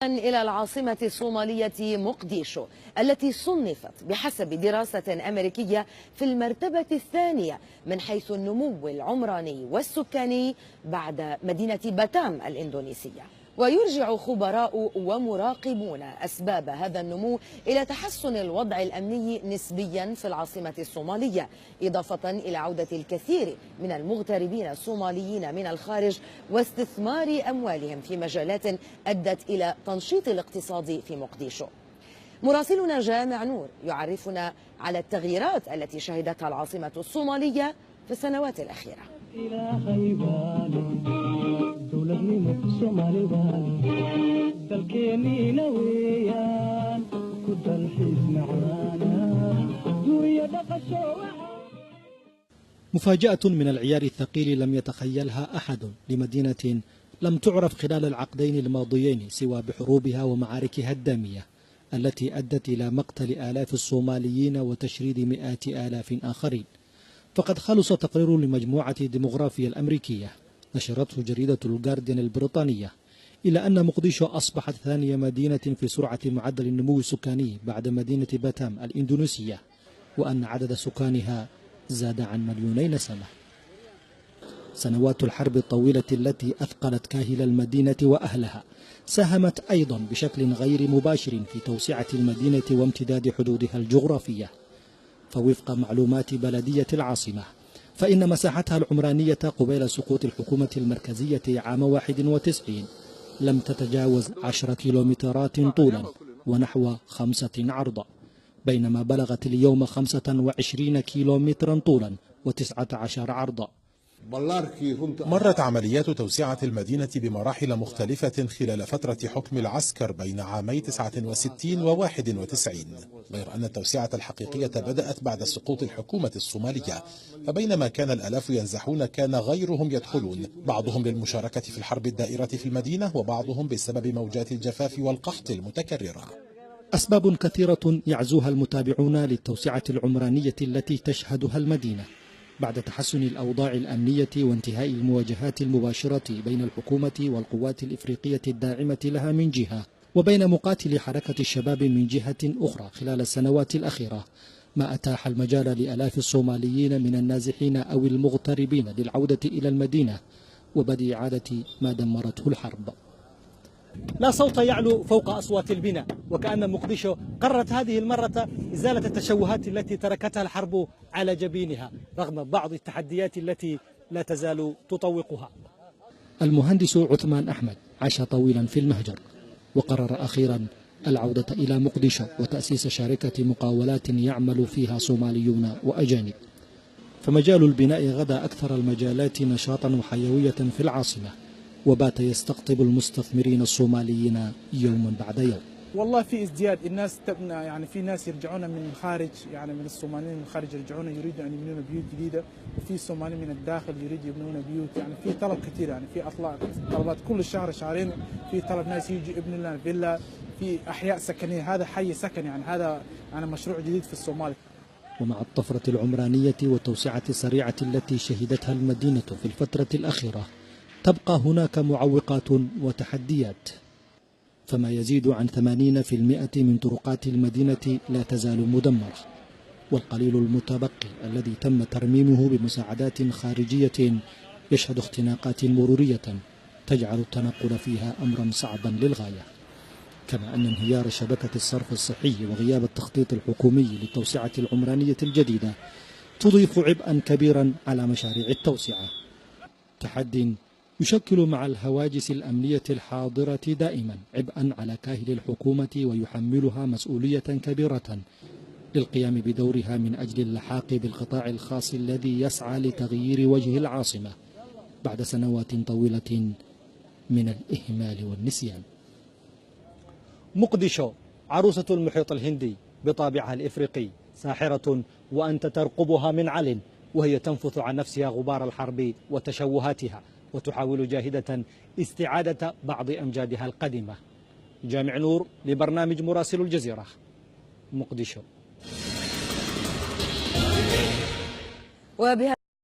إلى العاصمة الصومالية مقديشو التي صنفت بحسب دراسة أمريكية في المرتبة الثانية من حيث النمو العمراني والسكاني بعد مدينة باتام الإندونيسية. ويرجع خبراء ومراقبون أسباب هذا النمو إلى تحسن الوضع الأمني نسبيا في العاصمة الصومالية، إضافة إلى عودة الكثير من المغتربين الصوماليين من الخارج واستثمار أموالهم في مجالات أدت إلى تنشيط الاقتصاد في مقديشو. مراسلنا جامع نور يعرفنا على التغييرات التي شهدتها العاصمة الصومالية في السنوات الأخيرة. مفاجأة من العيار الثقيل لم يتخيلها أحد لمدينة لم تعرف خلال العقدين الماضيين سوى بحروبها ومعاركها الدامية التي أدت إلى مقتل آلاف الصوماليين وتشريد مئات آلاف آخرين. فقد خلص تقرير لمجموعة ديموغرافيا الأمريكية نشرته جريدة الجارديان البريطانية إلى أن مقديشو أصبحت ثانية مدينة في سرعة معدل النمو السكاني بعد مدينة باتام الإندونيسية، وأن عدد سكانها زاد عن 2 مليون نسمة. سنوات الحرب الطويلة التي أثقلت كاهل المدينة وأهلها ساهمت أيضا بشكل غير مباشر في توسعة المدينة وامتداد حدودها الجغرافية. فوفق معلومات بلدية العاصمة فإن مساحتها العمرانية قبيل سقوط الحكومة المركزية عام 91 لم تتجاوز 10 كيلومترات طولا ونحو 5 عرضا، بينما بلغت اليوم 25 كيلومترا طولا و19 عرضا. مرت عمليات توسعة المدينة بمراحل مختلفة خلال فترة حكم العسكر بين عامي 69 و 91، غير أن التوسعة الحقيقية بدأت بعد سقوط الحكومة الصومالية، فبينما كان الآلاف ينزحون كان غيرهم يدخلون، بعضهم للمشاركة في الحرب الدائرة في المدينة وبعضهم بسبب موجات الجفاف والقحط المتكررة. أسباب كثيرة يعزوها المتابعون للتوسعة العمرانية التي تشهدها المدينة بعد تحسن الأوضاع الأمنية وانتهاء المواجهات المباشرة بين الحكومة والقوات الإفريقية الداعمة لها من جهة وبين مقاتلي حركة الشباب من جهة أخرى خلال السنوات الأخيرة، ما أتاح المجال لآلاف الصوماليين من النازحين أو المغتربين للعودة إلى المدينة وبدء إعادة ما دمرته الحرب. لا صوت يعلو فوق أصوات البناء، وكأن مقديشو قررت هذه المرة إزالة التشوهات التي تركتها الحرب على جبينها رغم بعض التحديات التي لا تزال تطوقها. المهندس عثمان أحمد عاش طويلا في المهجر وقرر أخيرا العودة إلى مقديشو وتأسيس شركة مقاولات يعمل فيها صوماليون وأجانب. فمجال البناء غدا أكثر المجالات نشاطا وحيوية في العاصمة، وبات يستقطب المستثمرين الصوماليين يوما بعد يوم. والله في ازدياد، الناس تبنى، يعني في ناس يرجعون من الخارج، يعني من الصوماليين من الخارج يرجعون يريدوا ان يبنون بيوت جديده، وفي صوماليين من الداخل يريدوا يبنون بيوت، يعني في طلب كثير، يعني في طلبات كل شهر شهرين في طلب ناس يجوا يبنوا لنا فيلا، في احياء سكنيه، هذا حي سكن، يعني هذا يعني مشروع جديد في الصومال. ومع الطفرة العمرانية والتوسعة السريعة التي شهدتها المدينة في الفترة الأخيرة تبقى هناك معوقات وتحديات، فما يزيد عن 80% من طرقات المدينة لا تزال مدمرة، والقليل المتبقي الذي تم ترميمه بمساعدات خارجية يشهد اختناقات مرورية تجعل التنقل فيها أمرا صعبا للغاية، كما أن انهيار شبكة الصرف الصحي وغياب التخطيط الحكومي للتوسعة العمرانية الجديدة تضيف عبئا كبيرا على مشاريع التوسعة. تحد يشكل مع الهواجس الأمنية الحاضرة دائما عبئا على كاهل الحكومة ويحملها مسؤولية كبيرة للقيام بدورها من أجل اللحاق بالقطاع الخاص الذي يسعى لتغيير وجه العاصمة بعد سنوات طويلة من الإهمال والنسيان. مقديشو عروسة المحيط الهندي بطابعها الإفريقي، ساحرة وأنت ترقبها من علٍ، وهي تنفث عن نفسها غبار الحرب وتشوهاتها وتحاول جاهدة استعادة بعض أمجادها القديمة. جامع نور لبرنامج مراسل الجزيرة، مقديشو.